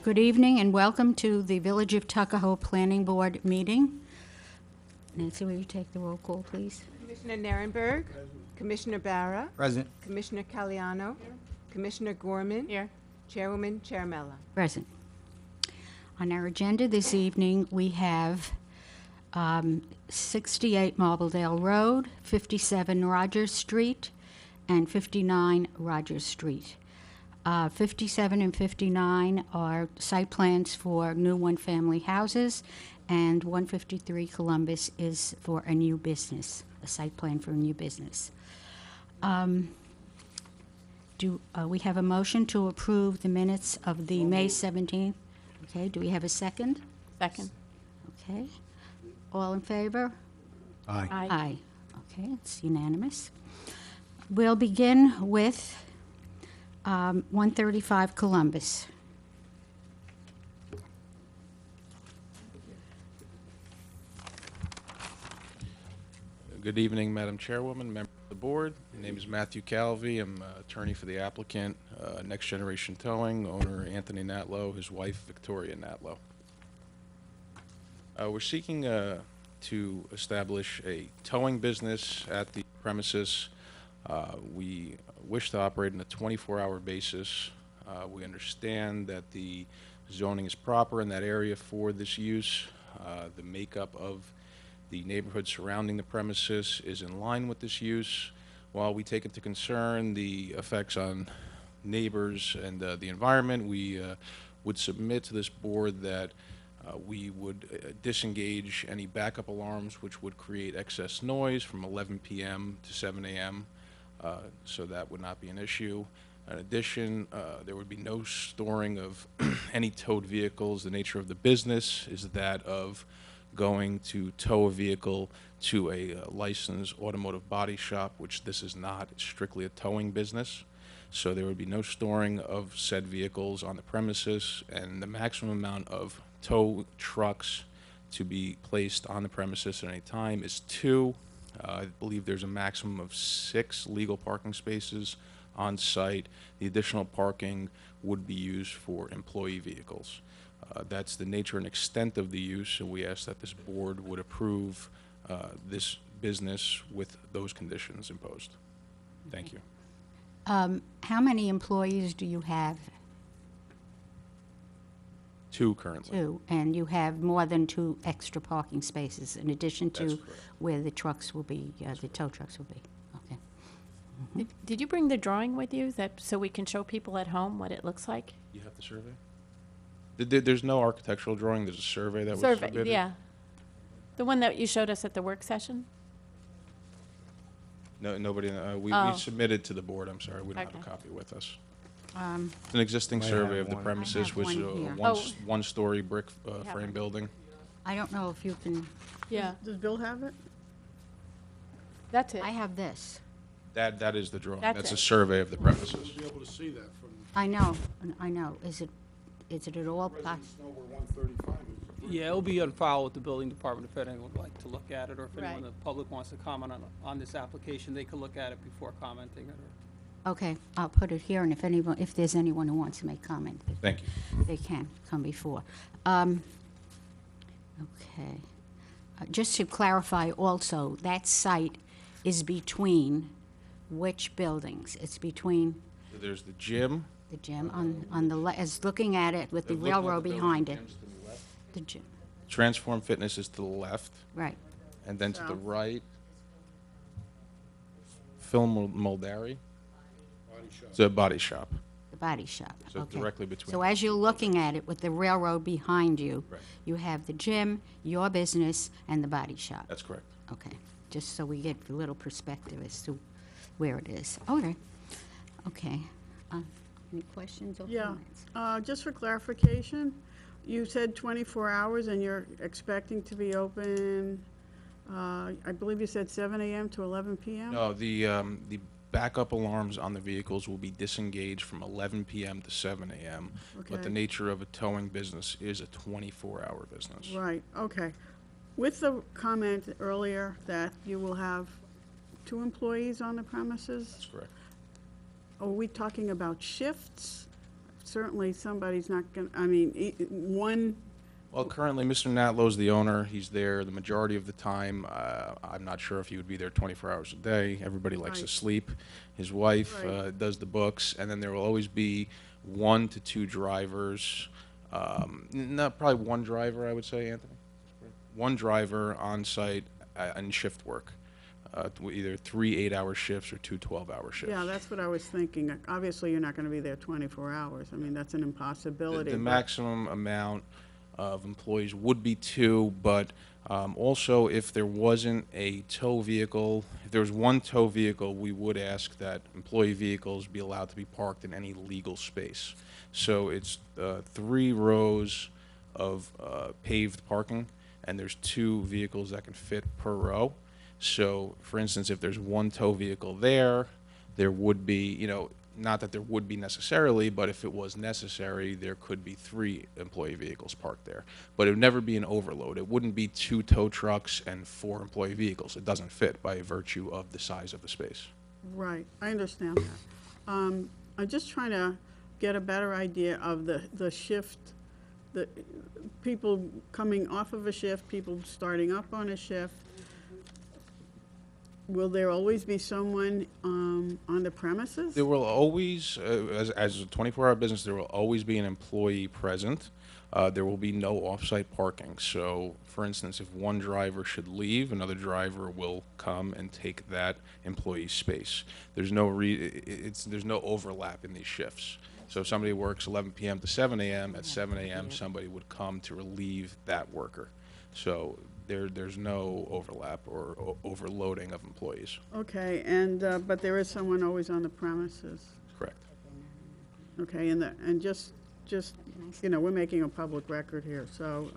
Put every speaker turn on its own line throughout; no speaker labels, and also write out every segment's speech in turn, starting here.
Good evening and welcome to the Village of Tuckahoe Planning Board meeting. Nancy, will you take the roll call, please?
Commissioner Narenberg. Commissioner Barra.
Present.
Commissioner Caliano. Commissioner Gorman.
Here.
Chairwoman Chairmella.
Present. On our agenda this evening, we have 68 Marbledale Road, 57 Rogers Street, and 59 Rogers Street. 57 and 59 are site plans for new one-family houses, and 153 Columbus is for a new business, a site plan for a new business. We have a motion to approve the minutes of the May 17th. Okay, do we have a second?
Second.
Okay. All in favor?
Aye.
Aye. Okay, it's unanimous. We'll begin with 135 Columbus.
Good evening, Madam Chairwoman, members of the board. My name is Matthew Calvi. I'm attorney for the applicant, Next Generation Towing, owner Anthony Natlow, his wife Victoria Natlow. We're seeking to establish a towing business at the premises. We wish to operate on a 24-hour basis. We understand that the zoning is proper in that area for this use. The makeup of the neighborhood surrounding the premises is in line with this use. While we take into concern the effects on neighbors and the environment, we would submit to this board that we would disengage any backup alarms which would create excess noise from 11 p.m. to 7 a.m., so that would not be an issue. In addition, there would be no storing of any towed vehicles. The nature of the business is that of going to tow a vehicle to a licensed automotive body shop, which this is not. It's strictly a towing business. So there would be no storing of said vehicles on the premises, and the maximum amount of tow trucks to be placed on the premises at any time is 2. I believe there's a maximum of 6 legal parking spaces on site. The additional parking would be used for employee vehicles. That's the nature and extent of the use, and we ask that this board would approve this business with those conditions imposed. Thank you.
How many employees do you have?
2 currently.
2, and you have more than 2 extra parking spaces in addition
That's
to
correct.
where the trucks will be, the tow trucks will be. Okay.
Did you bring the drawing with you so we can show people at home what it looks like?
You have the survey? There's no architectural drawing. There's a survey that was
Survey,
submitted.
yeah. The one that you showed us at the work session?
No, nobody. We
Oh.
submitted to the board. I'm sorry, we don't have
Okay.
a copy with us.
Um,
It's an existing
Might
survey
have
of the
one.
premises,
I have
which is
one here.
a
Oh.
one-story brick
have
frame
one.
building.
I don't know if you can,
Yeah,
Does Bill have it?
that's it.
I have this.
That is the drawing.
That's
That's a
it.
survey of the premises.
Be able to see that from
I know. Is it at all possible?
know where 135 is.
Yeah, it'll be on file with the building department if anyone would like to look at it, or if anyone
Right.
in the public wants to comment on this application, they could look at it before commenting it.
Okay, I'll put it here, and if there's anyone who wants to make comment,
Thank you.
they can come before. Okay. Just to clarify also, that site is between which buildings? It's between
So there's the gym.
the gym on the as looking at it with the
Looking at
railroad
the building,
behind it.
gym's to the left.
The gym,
Transform Fitness is to the left,
right.
and then to the
South.
right, Phil Muldari.
Body shop.
It's a body shop.
The body shop.
So
Okay.
directly between.
So as you're looking at it with the railroad behind you,
Right.
you have the gym, your business, and the body shop.
That's correct.
Okay, just so we get a little perspective as to where it is. Okay. Okay. Any questions or
Yeah.
comments?
Just for clarification, you said 24 hours and you're expecting to be open, I believe you said 7 a.m. to 11 p.m.?
No, the backup alarms on the vehicles will be disengaged from 11 p.m. to 7 a.m. But the
Okay.
nature of a towing business is a 24-hour business.
Right, okay. With the comment earlier that you will have 2 employees on the premises,
That's correct.
are we talking about shifts? certainly somebody's not gonna, I mean, one,
Well, currently, Mr. Natlow's the owner. He's there the majority of the time. I'm not sure if he would be there 24 hours a day. Everybody likes to
Right.
sleep. His wife
Right.
does the books, and then there will always be 1 to 2 drivers. Not probably one driver, I would say, Anthony. One driver on site in shift work, either 3 8-hour shifts or 2 12-hour shifts.
yeah, that's what I was thinking. Obviously, you're not gonna be there 24 hours. I mean, that's an impossibility.
The
but-
maximum amount of employees would be 2, but also if there wasn't a tow vehicle, if there was 1 tow vehicle, we would ask that employee vehicles be allowed to be parked in any legal space. So it's 3 rows of paved parking, and there's 2 vehicles that can fit per row. So, for instance, if there's 1 tow vehicle there, there would be, not that there would be necessarily, but if it was necessary, there could be 3 employee vehicles parked there. But it would never be an overload. It wouldn't be 2 tow trucks and 4 employee vehicles. It doesn't fit by virtue of the size of the space.
Right, I understand that. I'm just trying to get a better idea of the shift, the people coming off of a shift, people starting up on a shift. Will there always be someone on the premises?
There will always, as a 24-hour business, there will always be an employee present. There will be no off-site parking. So, for instance, if one driver should leave, another driver will come and take that employee's space. There's no there's no overlap in these shifts. So if somebody works 11 p.m. to 7 a.m., at 7 a.m. somebody would come to relieve that worker. So there's no overlap or overloading of employees.
Okay, and, but there is someone always on the premises.
Correct.
Okay, and just, we're making a public record here, so,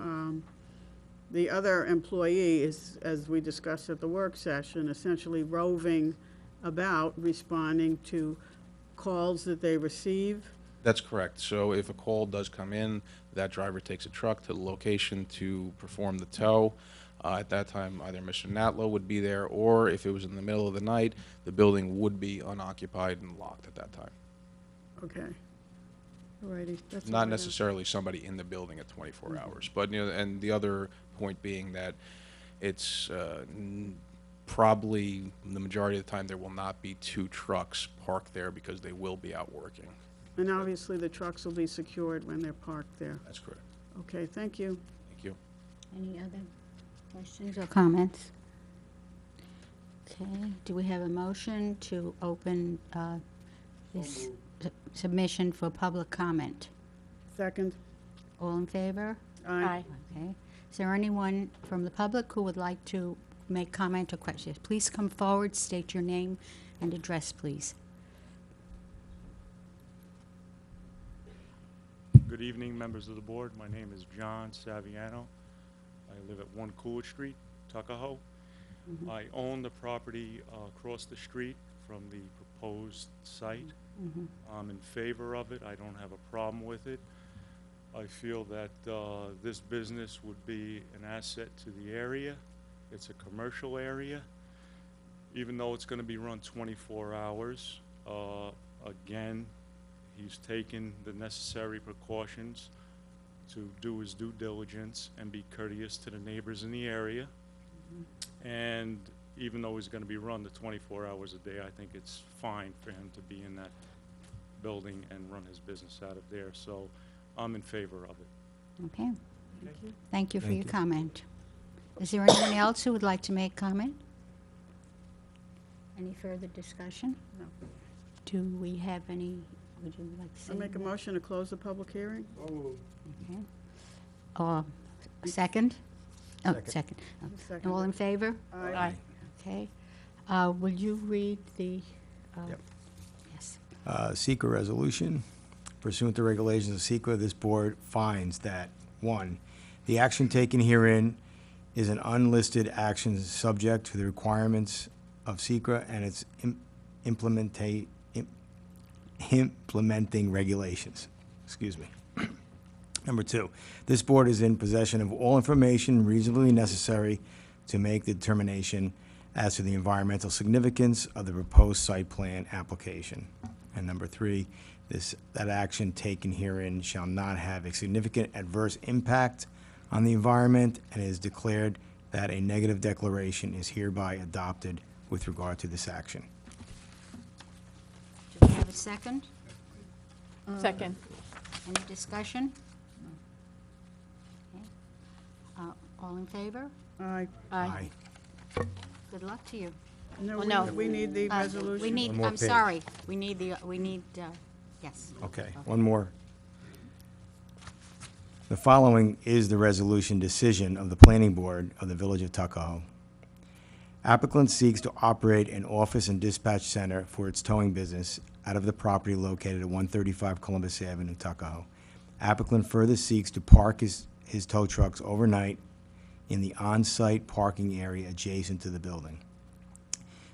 the other employee is, as we discussed at the work session, essentially roving about, responding to calls that they receive.
That's correct. So if a call does come in, that driver takes a truck to the location to perform the tow. At that time, either Mr. Natlow would be there, or if it was in the middle of the night, the building would be unoccupied and locked at that time.
Okay. All righty. That's all I
Not
have.
necessarily somebody in the building at 24 hours. But, and the other point being that it's probably the majority of the time there will not be 2 trucks parked there because they will be out working.
And obviously, the trucks will be secured when they're parked there.
That's correct.
Okay, thank you.
Thank you.
Any other questions or comments? Okay, do we have a motion to open this submission for public comment?
Second?
All in favor?
Aye.
Okay. Is there anyone from the public who would like to make comment or questions? Please come forward, state your name and address, please.
Good evening, members of the board. My name is John Saviano. I live at 1 Coolidge Street, Tuckahoe. I own the property across the street from the proposed site. I'm in favor of it. I don't have a problem with it. I feel that this business would be an asset to the area. It's a commercial area. Even though it's going to be run 24 hours, again, he's taken the necessary precautions to do his due diligence and be courteous to the neighbors in the area. And even though he's going to be run the 24 hours a day, I think it's fine for him to be in that building and run his business out of there. So I'm in favor of it.
Okay. Thank you for
Thank
your
you.
comment. Is there anyone else who would like to make comment? Any further discussion?
No.
Do we have any, would you like to say?
I make a
anything?
motion to close the public hearing?
Okay. Second? Oh,
Second.
second.
Second.
All in favor?
Aye.
Okay. Will you read the?
Yep.
Yes.
SEQA resolution. Pursuant to regulations of SEQA, this board finds that, 1, the action taken herein is an unlisted action subject to the requirements of SEQA and its implementing regulations. Excuse me. Number 2, this board is in possession of all information reasonably necessary to make the determination as to the environmental significance of the proposed site plan application. And number 3, that action taken herein shall not have a significant adverse impact on the environment and is declared that a negative declaration is hereby adopted with regard to this action.
Do we have a second?
Second.
Any discussion? Okay. All in favor?
Aye.
Aye.
Good luck to you.
No,
Well, no.
we need the
We
resolution.
need,
One more
I'm
page.
sorry, we need, yes.
Okay, one more. The following is the resolution decision of the Planning Board of the Village of Tuckahoe. Applicant seeks to operate an office and dispatch center for its towing business out of the property located at 135 Columbus Avenue, Tuckahoe. Applicant further seeks to park his tow trucks overnight in the on-site parking area adjacent to the building.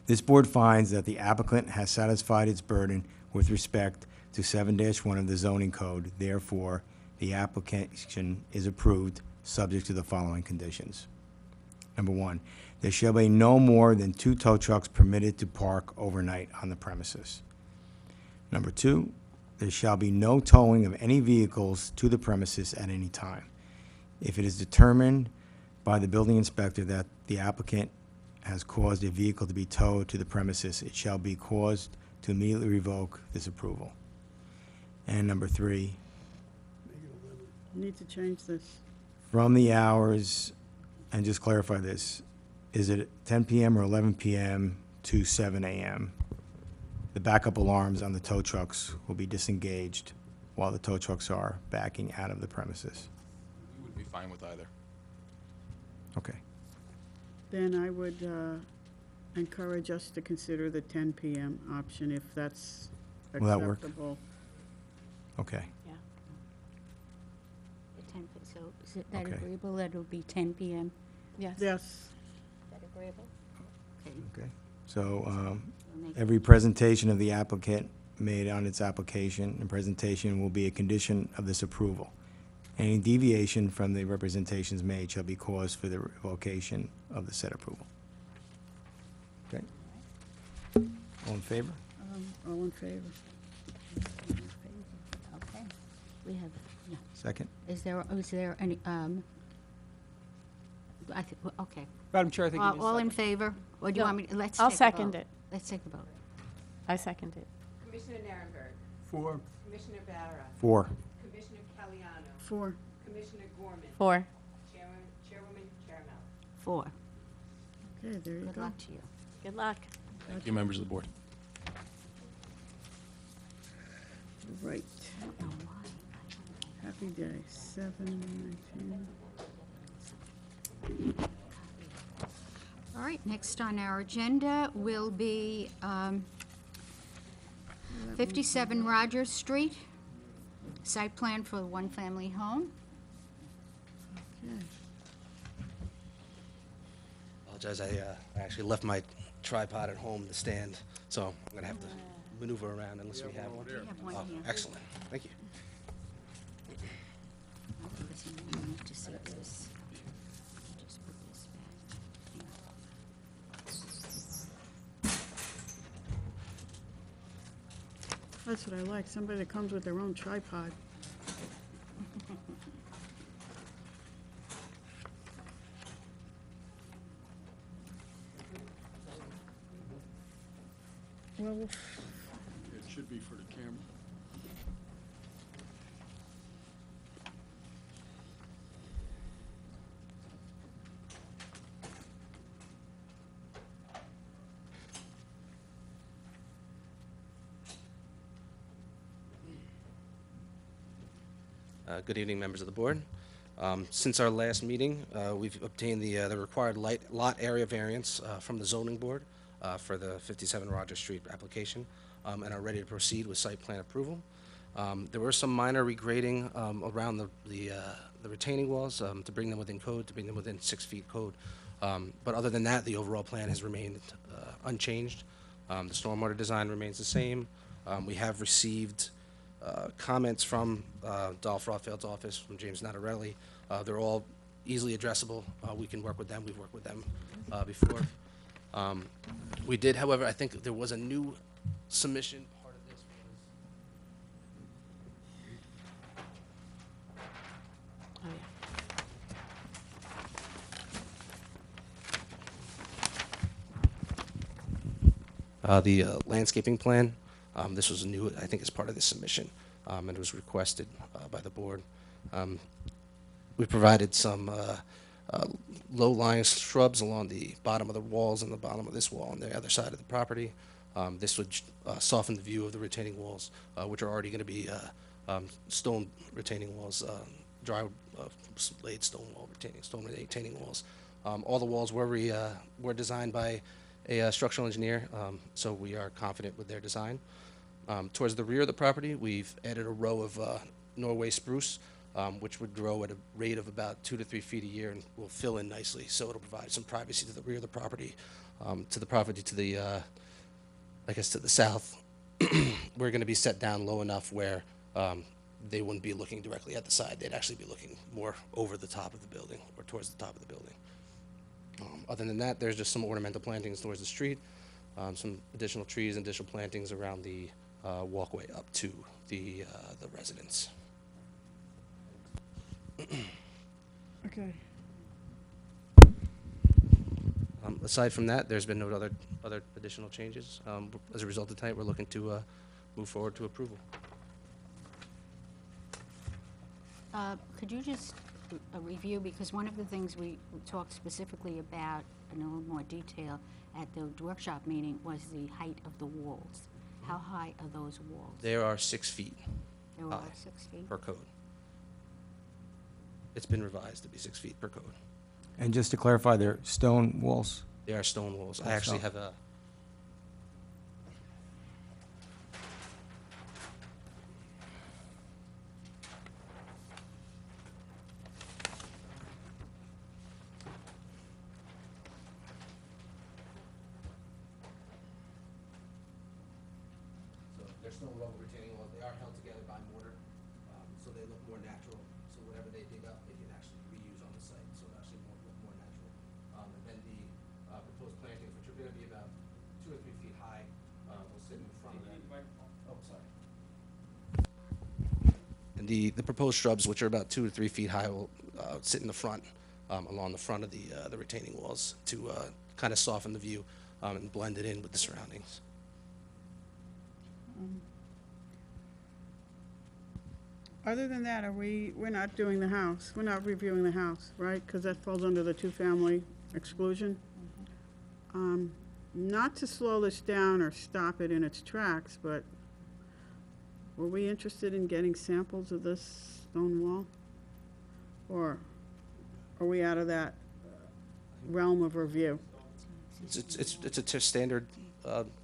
This board finds that the applicant has satisfied its burden with respect to 7-1 of the zoning code. Therefore, the application is approved, subject to the following conditions. Number 1, there shall be no more than 2 tow trucks permitted to park overnight on the premises. Number 2, there shall be no towing of any vehicles to the premises at any time. If it is determined by the building inspector that the applicant has caused a vehicle to be towed to the premises, it shall be caused to immediately revoke this approval. And number 3,
Need to change this.
from the hours, and just clarify this, is it 10 PM or 11 PM to 7 AM? The backup alarms on the tow trucks will be disengaged while the tow trucks are backing out of the premises.
We would be fine with either.
Okay.
Then I would encourage us to consider the 10 PM option if that's
Will that work?
acceptable.
Okay.
The 10 So is it that
Okay.
agreeable that it'll be 10 PM?
Yes.
Yes.
Is that agreeable? Okay.
Okay. So,
we'll make-
every presentation of the applicant made on its application and presentation will be a condition of this approval. Any deviation from the representations made shall be cause for the revocation of the said approval. Okay? All in favor?
All in favor?
Okay. We have, yeah.
Second?
Is there any, okay.
Madam Chair, I think you need a
All in
second.
favor? Or do you
No,
want me, let's
I'll
take a
second
vote.
it.
Let's take a vote.
I second it.
Commissioner Narenberg,
Four.
Commissioner Barra,
4.
Commissioner Caliano,
4.
Commissioner Gorman,
4.
Chairwoman Chairmel.
4.
Okay, there you
Good
go.
luck to you.
Good luck.
Thank you, members of the board.
Right.
Oh, why?
Happy day. 7/19.
All right, next on our agenda will be 57 Rogers Street, site plan for a one-family home.
Okay.
Apologize, I actually left my tripod at home to stand, so I'm gonna have to maneuver around unless we have one.
We have one
Oh,
here.
excellent, thank you.
I think this one we need to see this. Just put this back.
That's what I like, somebody that comes with their own tripod. Well,
It should be for the camera.
Good evening, members of the board. Since our last meeting, we've obtained the required lot area variance from the zoning board for the 57 Rogers Street application, and are ready to proceed with site plan approval. There were some minor regrading around the retaining walls to bring them within code, to bring them within 6 feet code. But other than that, the overall plan has remained unchanged. The stormwater design remains the same. We have received comments from Dolph Rothfeld's office, from James Natarelli. They're all easily addressable. We can work with them. We've worked with them before. We did, however, I think there was a new submission. Part of this the landscaping plan. This was new, I think, as part of this submission, and it was requested by the board. We provided some low-lying shrubs along the bottom of the walls and the bottom of this wall on the other side of the property. This would soften the view of the retaining walls, which are already going to be stone retaining walls, dry laid stone retaining walls. All the walls were designed by a structural engineer, so we are confident with their design. Towards the rear of the property, we've added a row of Norway spruce, which would grow at a rate of about 2 to 3 feet a year and will fill in nicely. So it'll provide some privacy to the rear of the property. To the I guess to the south, we're going to be set down low enough where they wouldn't be looking directly at the side. They'd actually be looking more over the top of the building or towards the top of the building. Other than that, there's just some ornamental plantings towards the street, some additional trees and additional plantings around the walkway up to the residence.
Okay.
Aside from that, there's been no other additional changes. As a result of tonight, we're looking to move forward to approval.
Could you just review, because one of the things we talked specifically about in a little more detail at the workshop meeting was the height of the walls. How high are those walls?
They are 6 feet
They're all
high
6 feet?
per code. It's been revised to be 6 feet per code.
And just to clarify, they're stone walls?
They are stone walls. I
That's
actually
not-
have a. So they're stone rubble retaining walls. They are held together by mortar, so they look more natural. So whatever they dig up, they can actually reuse on the site, so it actually look more natural. And then the proposed plantings, which are going to be about 2 or 3 feet high, will sit in front of that. Oh, sorry. And the proposed shrubs, which are about 2 to 3 feet high, will sit in the front, along the front of the retaining walls to kind of soften the view and blend it in with the surroundings.
Other than that, we're not doing the house, we're not reviewing the house, right? Because that falls under the two-family exclusion. Not to slow this down or stop it in its tracks, but were we interested in getting samples of this stone wall? Or are we out of that realm of review?
It's a standard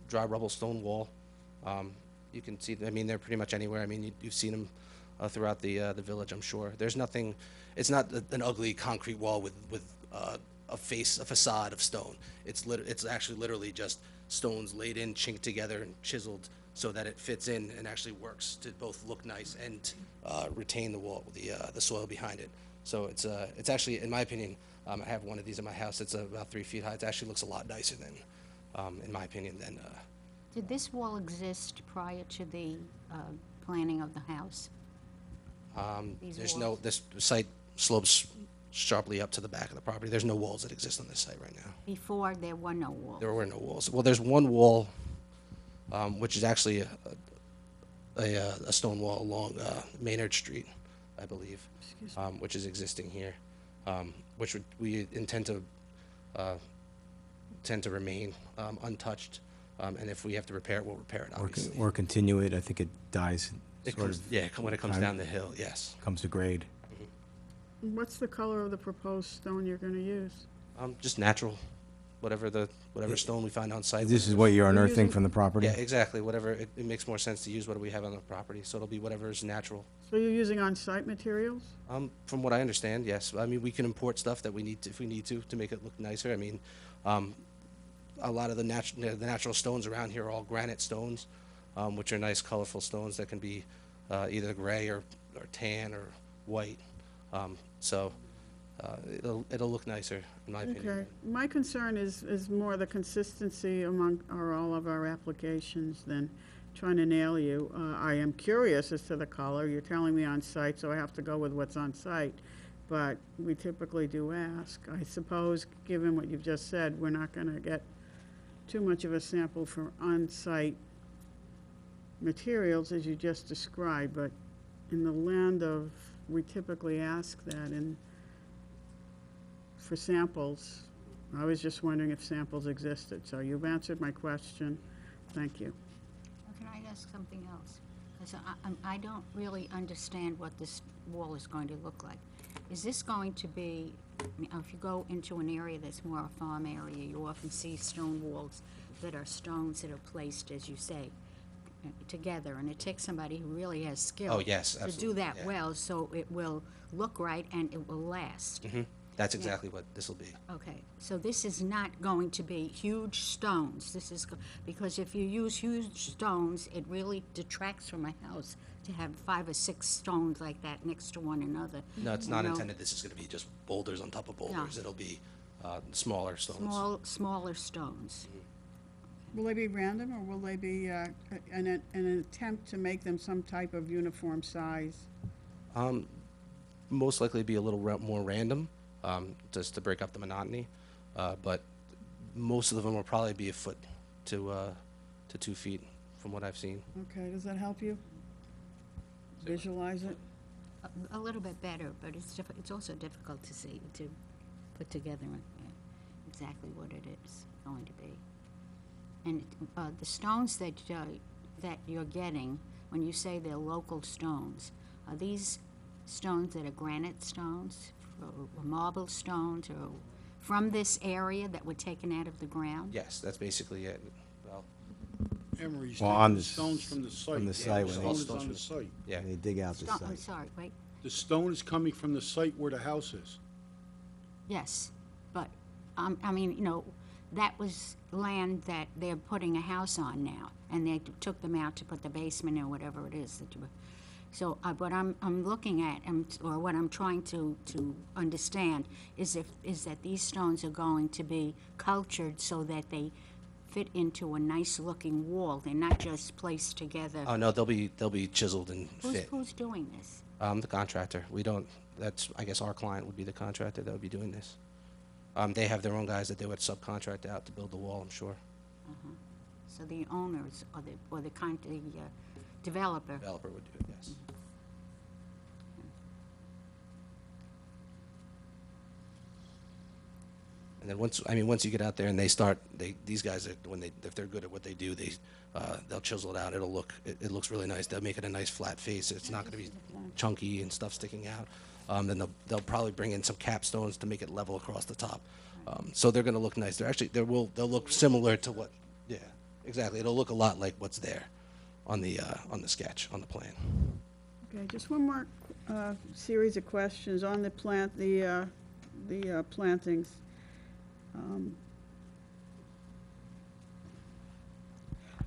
dry rubble stone wall. You can see, I mean, they're pretty much anywhere. I mean, you've seen them throughout the village, I'm sure. There's nothing, it's not an ugly concrete wall with a facade of stone. It's actually literally just stones laid in, chinked together, and chiseled so that it fits in and actually works to both look nice and retain the wall, the soil behind it. So it's actually, in my opinion, I have one of these in my house. It's about 3 feet high. It actually looks a lot nicer than, in my opinion, than.
Did this wall exist prior to the planning of the house? These
There's
walls?
this site slopes sharply up to the back of the property. There's no walls that exist on this site right now.
Before, there were no walls?
There were no walls. Well, there's one wall, which is actually a stone wall along Maynard Street, I believe, which is existing here, which we intend to remain untouched. And if we have to repair it, we'll repair it, obviously.
Or continue it, I think it dies,
It
sort
comes,
of
yeah, when it comes
time-
down the hill, yes.
comes to grade.
What's the color of the proposed stone you're gonna use?
Just natural, whatever stone we find on site.
This is what you're
We're
unearthing
using-
from the property?
Yeah, exactly. Whatever, it makes more sense to use what we have on the property, so it'll be whatever is natural.
So you're using on-site materials?
From what I understand, yes. I mean, we can import stuff that we need to, if we need to make it look nicer. I mean, a lot of the natural stones around here are all granite stones, which are nice, colorful stones that can be either gray or tan or white. So it'll look nicer, in my opinion.
Okay, my concern is more the consistency among all of our applications than trying to nail you. I am curious as to the color. You're telling me on site, so I have to go with what's on site. But we typically do ask. I suppose, given what you've just said, we're not gonna get too much of a sample for on-site materials, as you just described, but in the land of, we typically ask that for samples. I was just wondering if samples existed, so you've answered my question. Thank you.
Can I ask something else? Because I don't really understand what this wall is going to look like. Is this going to be, I mean, if you go into an area that's more a farm area, you often see stone walls that are stones that are placed, as you say, together, and it takes somebody who really has skill
Oh, yes,
to do
absolutely,
that
yeah.
well, so it will look right and it will last.
That's exactly what this will be.
Okay, so this is not going to be huge stones. This is, because if you use huge stones, it really detracts from a house to have 5 or 6 stones like that next to one another.
No, it's
You
not
know,
intended, this is gonna be just boulders on top of boulders.
Yeah.
It'll be smaller stones.
Smaller stones.
Will they be random, or will they be an attempt to make them some type of uniform size?
Most likely be a little more random, just to break up the monotony. But most of them will probably be a foot to 2 feet, from what I've seen.
Okay, does that help you visualize it?
A little bit better, but it's also difficult to see, to put together exactly what it is going to be. And the stones that you're getting, when you say they're local stones, are these stones that are granite stones, or marble stones, or from this area that were taken out of the ground?
Yes, that's basically it. Well,
Emery's
Well,
taking
on
the
the
stones from the site.
from the
The
site when
stone
they-
is on the site.
yeah.
They dig out the
I'm
site.
sorry, wait.
The stone is coming from the site where the house is.
Yes, but, I mean, you know, that was land that they're putting a house on now, and they took them out to put the basement or whatever it is that you were. So, what I'm looking at, or what I'm trying to understand, is that these stones are going to be cultured so that they fit into a nice-looking wall. They're not just placed together.
Oh, no, they'll be chiseled and fit.
Who's doing this?
The contractor. We don't, that's, I guess our client would be the contractor that would be doing this. They have their own guys that they would subcontract out to build the wall, I'm sure.
So the owners, or the developer.
Developer would do it, yes. And then once you get out there and they start, these guys, if they're good at what they do, they'll chisel it out. It looks really nice. They'll make it a nice flat face. It's not gonna be chunky and stuff sticking out. Then they'll probably bring in some capstones to make it level across the top. So they're gonna look nice. They'll look similar to what, yeah, exactly. It'll look a lot like what's there on the sketch, on the plan.
Okay, just one more series of questions on the plantings.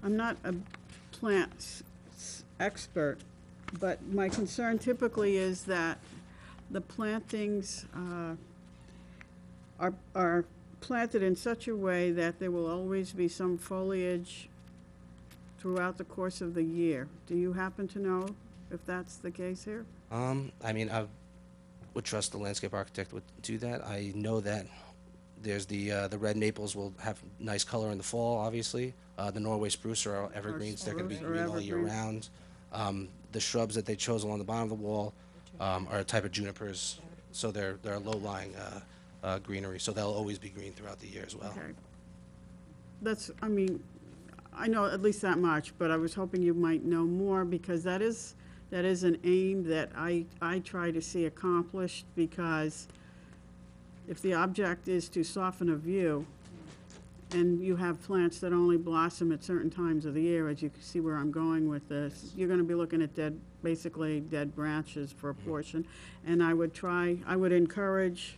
I'm not a plant expert, but my concern typically is that the plantings are planted in such a way that there will always be some foliage throughout the course of the year. Do you happen to know if that's the case here?
I mean, I would trust the landscape architect would do that. I know that there's the red maples will have nice color in the fall, obviously. The Norway spruce are evergreens. They're going to be
Spruce or
green all year
evergreens.
round. The shrubs that they chose along the bottom of the wall are a type of junipers, so they're low-lying greenery, so they'll always be green throughout the year as well.
Okay. That's, I mean, I know at least that much, but I was hoping you might know more, because that is an aim that I try to see accomplished, because if the object is to soften a view, and you have plants that only blossom at certain times of the year, as you can see where I'm going with this, you're gonna be looking at basically dead branches for a portion. And I would encourage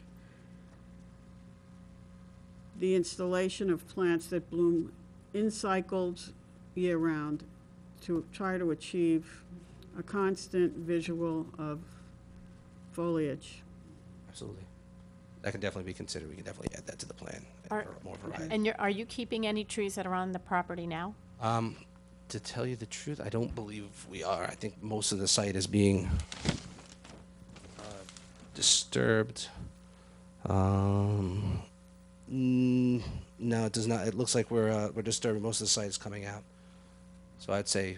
the installation of plants that bloom in cycles year-round to try to achieve a constant visual of foliage.
Absolutely. That can definitely be considered. We can definitely add that to the plan
Are-
for more variety.
And are you keeping any trees that are on the property now?
To tell you the truth, I don't believe we are. I think most of the site is being disturbed. No, it does not. It looks like we're disturbing most of the site is coming out. So I'd say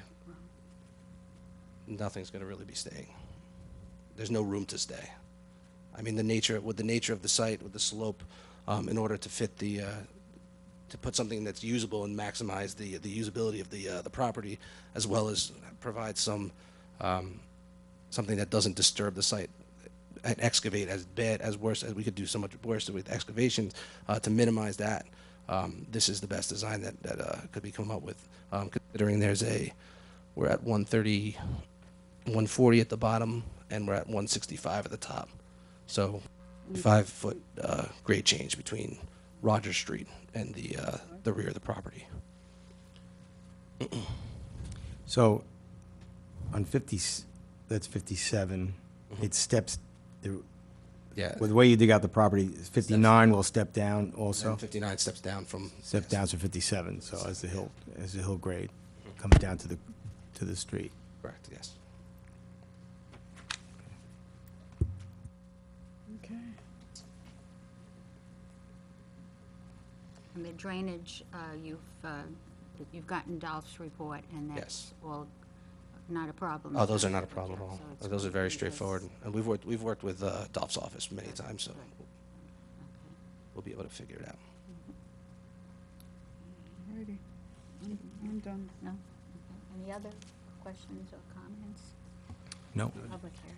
nothing's going to really be staying. There's no room to stay. I mean, the nature of the site, with the slope, in order to fit to put something that's usable and maximize the usability of the property, as well as provide some something that doesn't disturb the site and excavate as bad as worse as we could do so much worse with excavation to minimize that. This is the best design that could be come up with, considering we're at 130, 140 at the bottom, and we're at 165 at the top. So 5-foot grade change between Rogers Street and the rear of the property.
So, on 50, that's 57, it steps,
Yeah.
with the way you dig out the property, 59 will step down also?
And 59 steps down from.
Step down to 57, so as the hill grade comes down to the street.
Correct, yes.
Okay.
And the drainage, you've gotten Dolph's report, and that's
Yes.
all not a problem.
Oh, those are not a problem at all.
So it's
Those are very
because-
straightforward. And we've worked with Dolph's office many times, so
Good.
we'll be able to figure it out.
Alrighty. I'm done.
No? Okay. Any other questions or comments?
No?
Public hearing.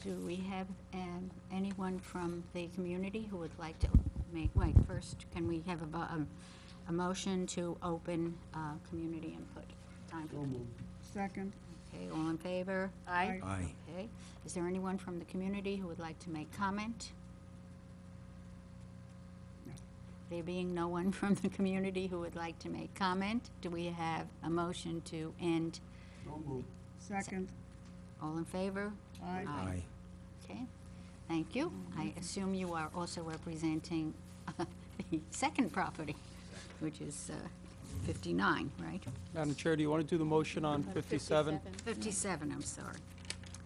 Do we have anyone from the community who would like to wait, first, can we have a motion to open community input? Time for
Second.
Okay, all in favor?
Aye.
Aye.
Okay. Is there anyone from the community who would like to make comment?
No.
There being no one from the community who would like to make comment, do we have a motion to end?
Second.
All in favor?
Aye.
Aye.
Okay, thank you. I assume you are also representing the second property, which is 59, right?
Madam Chair, do you want to do the motion on 57?
57, I'm sorry.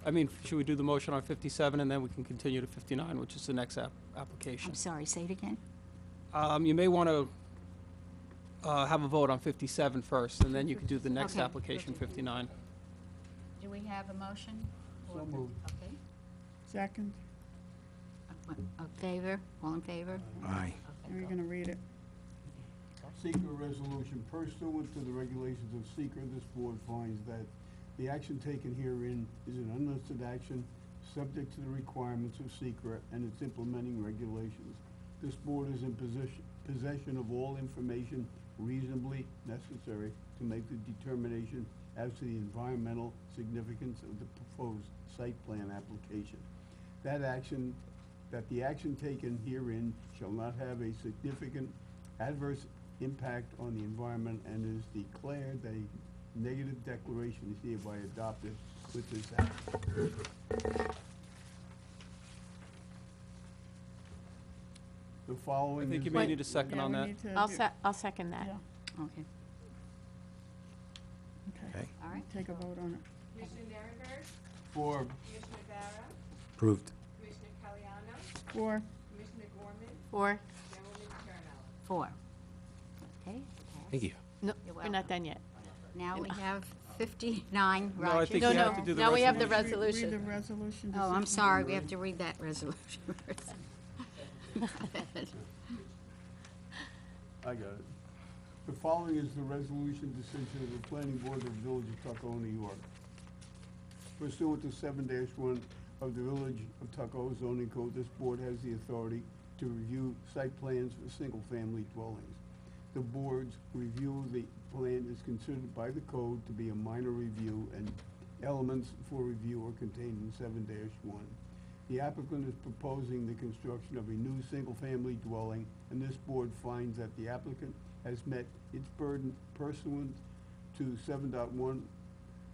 I mean, should we do the motion on 57 and then we can continue to 59, which is the next application?
I'm sorry, say it again?
You may want to have a vote on 57 first, and then you can do the next
Okay.
application, 59.
Do we have a motion?
So moved.
Okay.
Second.
Favor, all in favor?
Aye.
Are you gonna read it?
Secret resolution pursuant to the regulations of secret, this board finds that the action taken herein is an unlisted action subject to the requirements of secret and its implementing regulations. This board is in possession of all information reasonably necessary to make the determination as to the environmental significance of the proposed site plan application. That the action taken herein shall not have a significant adverse impact on the environment and is declared that a negative declaration is hereby adopted with this act. The
I
following
think
is.
you may need a second
Yeah,
on
we
that.
need to
I'll
do-
I'll second that.
Yeah,
Okay,
Okay.
all right.
take a vote on it.
Commissioner Nierenberg,
For.
Commissioner Barra,
Approved.
Commissioner Caliano,
Four.
Commissioner Gorman,
Four?
Chairwoman Caramel.
4. Okay.
Thank you.
No,
You're
we're
welcome.
not done yet.
Now we have 59
No, I
Rogers.
think
No,
you
no,
have to do the
now we have the
resolution.
Read
resolution.
the resolution.
Oh, I'm
decision.
sorry, we have to read that resolution first.
I got it. The following is the resolution decision of the planning board of the Village of Tuckahoe, New York. Pursuant to 7-1 of the Village of Tuckahoe zoning code, this board has the authority to review site plans for single-family dwellings. The board's review of the plan is considered by the code to be a minor review, and elements for review are contained in 7-1. The applicant is proposing the construction of a new single-family dwelling, and this board finds that the applicant has met its burden pursuant to 7.1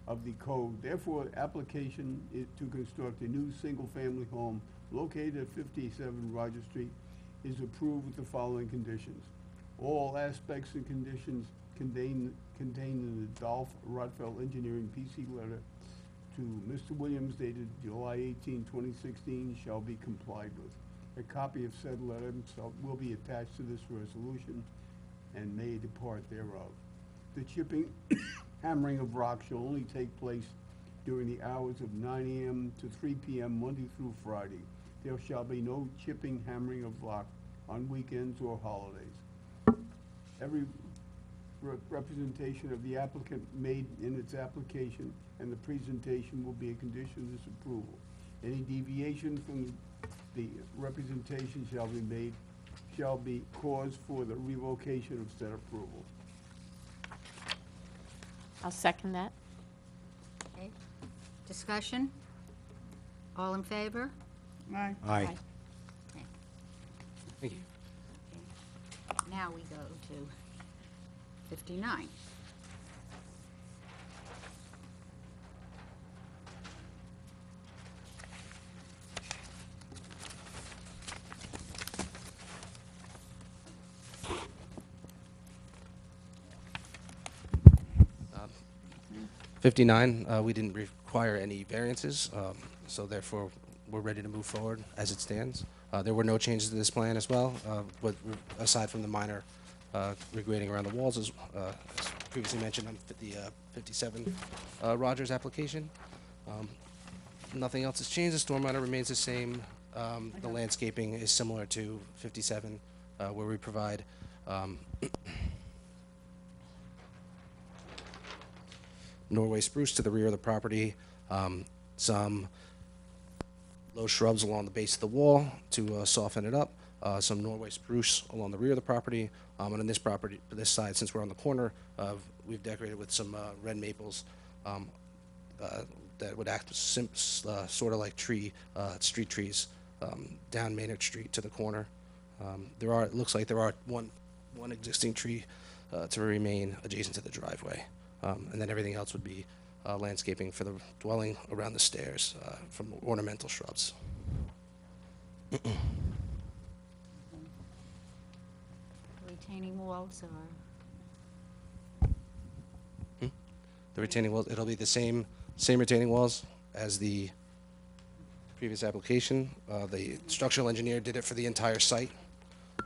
of the code. Therefore, application is to construct a new single-family home located at 57 Rogers Street is approved with the following conditions. All aspects and conditions contained in the Dolph Rotfeld Engineering PC letter to Mr. Williams dated July 18, 2016 shall be complied with. A copy of said letter will be attached to this resolution and may depart thereof. The chipping, hammering of rock shall only take place during the hours of 9 a.m. to 3 p.m. Monday through Friday. There shall be no chipping, hammering of rock on weekends or holidays. Every representation of the applicant made in its application and the presentation will be a condition of this approval. Any deviation from the representation shall be cause for the revocation of said approval.
I'll second that.
Okay. Discussion? All in favor?
Aye.
Aye.
Okay.
Thank you.
Now we go to 59.
Um, 59, we didn't require any variances, so therefore we're ready to move forward as it stands. There were no changes to this plan as well, but aside from the minor regrading around the walls, as previously mentioned on the 57 Rogers application. Nothing else has changed. The stormwater remains the same. The landscaping is similar to 57, where we provide Norway spruce to the rear of the property, some low shrubs along the base of the wall to soften it up, some Norway spruce along the rear of the property, and on this property, this side, since we're on the corner, we've decorated with some red maples that would act as sort of like street trees down Maynard Street to the corner. It looks like there are one existing tree to remain adjacent to the driveway. And then everything else would be landscaping for the dwelling around the stairs from ornamental shrubs.
Retaining walls or?
The retaining walls, it'll be the same retaining walls as the previous application. The structural engineer did it for the entire site,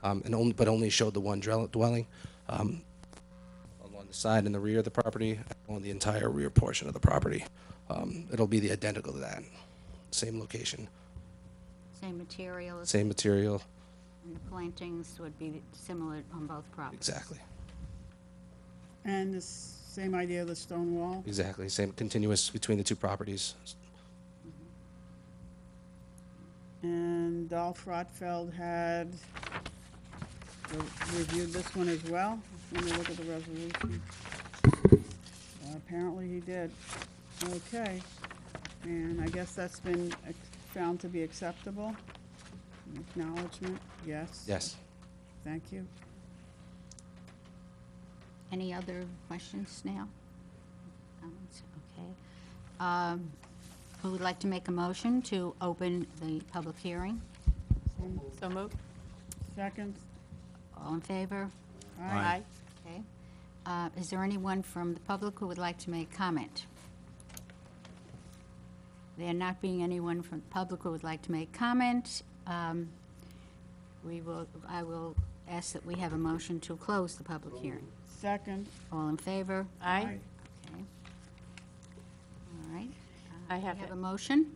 but only showed the one dwelling. Along the side and the rear of the property, on the entire rear portion of the property. It'll be identical to that, same location,
Same material?
same material,
And the plantings would be similar on both properties?
exactly,
And the same idea of the stone wall?
exactly, same continuous between the two properties.
And Dolph Rotfeld had reviewed this one as well. Let me look at the resolution. Apparently he did. Okay. And I guess that's been found to be acceptable? Acknowledgement, yes?
Yes.
Thank you.
Any other questions now? Comments? Okay. Who would like to make a motion to open the public hearing?
So moved.
Second?
All in favor?
Aye.
Okay. Is there anyone from the public who would like to make comment? There not being anyone from the public who would like to make comment, I will ask that we have a motion to close the public hearing.
Second?
All in favor?
Aye.
Okay. All right.
I have
We have
it.
a motion?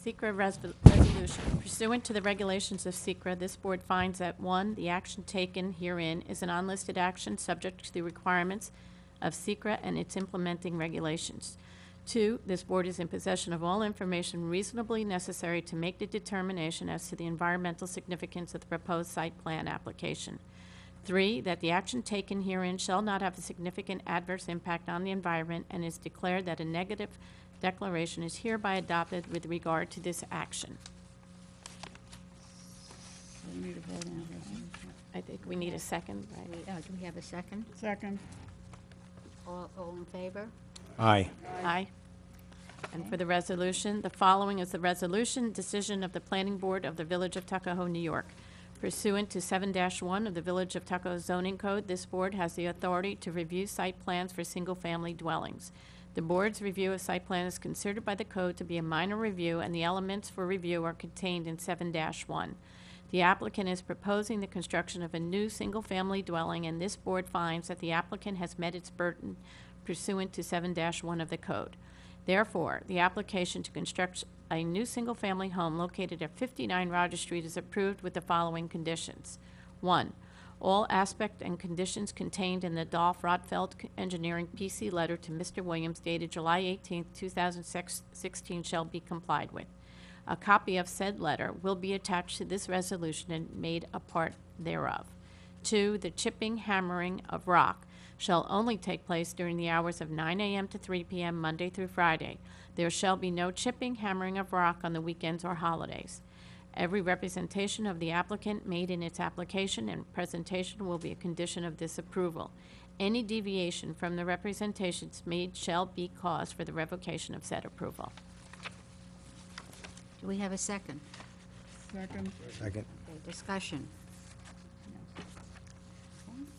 Secra resolution. Pursuant to the regulations of Secra, this board finds that, 1, the action taken herein is an unlisted action subject to the requirements of Secra and its implementing regulations. 2, this board is in possession of all information reasonably necessary to make the determination as to the environmental significance of the proposed site plan application. 3, that the action taken herein shall not have a significant adverse impact on the environment and is declared that a negative declaration is hereby adopted with regard to this action.
We need a vote on the resolution.
I think we need a second, right?
Do we have a second?
Second?
All in favor?
Aye.
Aye. And for the resolution, the following is the resolution decision of the Planning Board of the Village of Tuckahoe, New York. Pursuant to 7-1 of the Village of Tuckahoe zoning code, this board has the authority to review site plans for single-family dwellings. The board's review of site plan is considered by the code to be a minor review, and the elements for review are contained in 7-1. The applicant is proposing the construction of a new single-family dwelling, and this board finds that the applicant has met its burden pursuant to 7-1 of the code. Therefore, the application to construct a new single-family home located at 59 Rogers Street is approved with the following conditions. 1, all aspect and conditions contained in the Dolph Rotfeld Engineering PC letter to Mr. Williams dated July 18, 2016 shall be complied with. A copy of said letter will be attached to this resolution and made a part thereof. 2, the chipping, hammering of rock shall only take place during the hours of 9 a.m. to 3 p.m. Monday through Friday. There shall be no chipping, hammering of rock on the weekends or holidays. Every representation of the applicant made in its application and presentation will be a condition of this approval. Any deviation from the representations made shall be cause for the revocation of said approval.
Do we have a second?
Second.
Second.
Okay, discussion.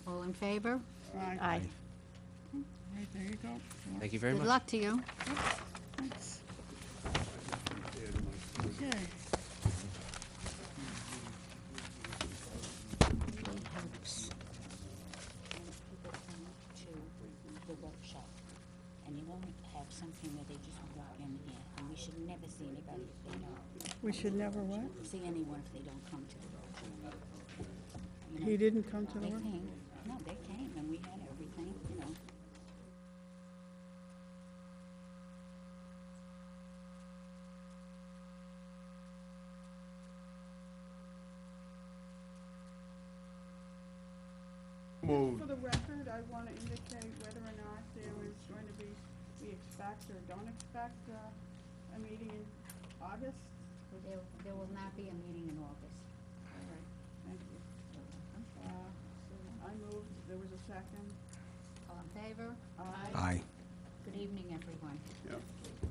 All in favor?
Aye.
Aye.
Right, there you go.
Thank you very
Good
much.
luck to you.
Thanks. Okay.
It helps when people come to the workshop, and you won't have something where they just walk in here, and we should never see anybody if they don't.
We should never what?
See anyone if they don't come to the workshop. You know,
He didn't come to the
They
work?
came, no, they came, and we had everything, you know.
Moved.
For the record, I want to indicate whether or not there is going to be, we expect or don't expect a meeting in August.
There will not be a meeting in August.
All right, thank you. I moved, there was a second.
All in favor?
Aye.
Aye.
Good evening, everyone.
Yeah.